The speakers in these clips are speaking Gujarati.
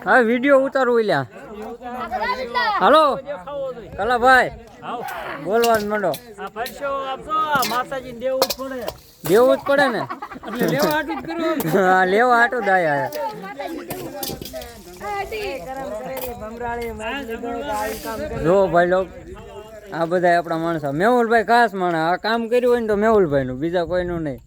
હા વિડિયો ઉતારું એલા હાલો કલાભાઈ બોલવાનું માંડો માતાજી દેવું જ પડે ને હા લેવા હાટું દાયા જો ભાઈ લોક આ બધા આપણા માણસો મેહુલભાઈ ખાસ માણસ આ કામ કર્યું હોય ને તો મેહુલભાઈ નું બીજા કોઈનું નહીં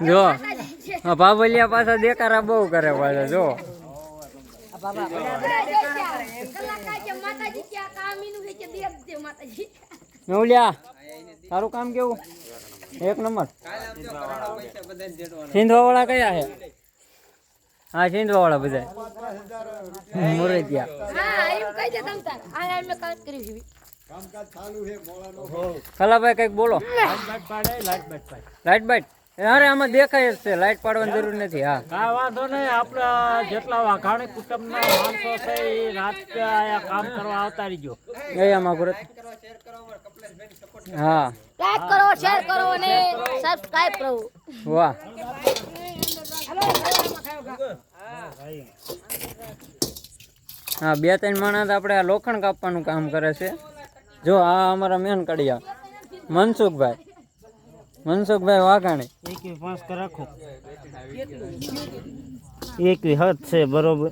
જો બાબલિયા પાછા દેખારા બહુ કરે પાછા જો મેહુલિયા તારું કામ કેવું એક નંબર સિંધવા વાળા કયા છે હા સિંધવા વાળા બધા કલાભાઈ કઈક બોલો લાઈટ બાઈટ અરે આમાં દેખાય જ છે લાઈટ પાડવાની જરૂર નથી હા કાંઈ વાંધો નહીં આપણા જેટલા વાઘાણી કુટુંબના માણસો છે એ રાત કામ કરવા આવતા રહીજો એ આમાં ગુરત હા લાઈક કરો શેર કરો અને સબસ્ક્રાઇબ કરો વાહ હા બે ત્રણ માણસ આપણે આ લોખંડ કાપવાનું કામ કરે છે જો આ અમારા મેન કડિયા મનસુખભાઈ વાઘાણી રાખો એક હદ છે બરોબર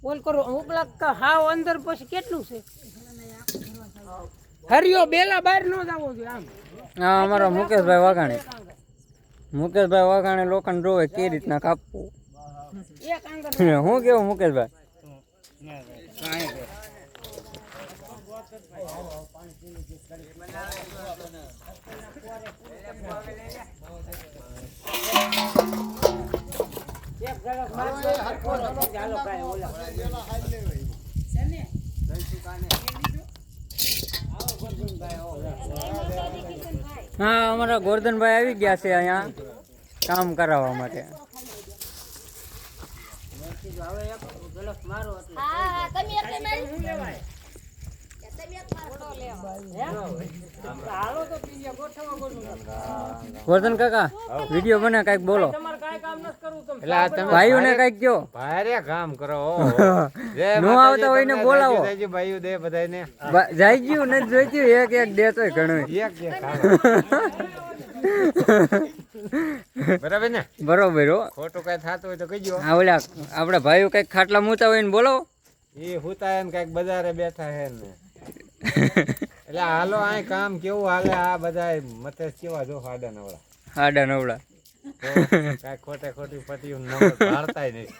બોલ કરો ઉપલા હાવ અંદર પછી કેટલું છે હરિયો બેલા બહાર નો જાવો જોઈએ આમ હા અમારા મુકેશભાઈ વાઘાણી લોખંડ રોવે કઈ રીતના કાપવું હું કેવું મુકેશભાઈ હા અમારા ગોરધનભાઈ આવી ગયા છે અહીંયા કામ કરાવવા માટે ગોરધન કાકા વિડીયો બને કઈક બોલો ભાઈઓ ને કઈક કયો ભારે કામ કરો નો આવતા હોય ને બોલાવો ભાઈઓ દે બધાને જાય ગયું ને જોઈ ગયું એક દે તોય ઘણું બરાબર ને બરોબર હો ખોટું કઈ થતું હોય તો કહીજો હા ઓલા આપડા ભાઈઓ કઈક ખાટલા મૂતા હોય ને બોલો એ હુતા એમ કઈક બજારે બેઠા હે ને એટલે હાલો આ કામ કેવું હાલે આ બધા મતે કેવા જો હાડા નવડા કઈ ખોટે ખોટી પટ્યું નંબર ભારતાય નહીં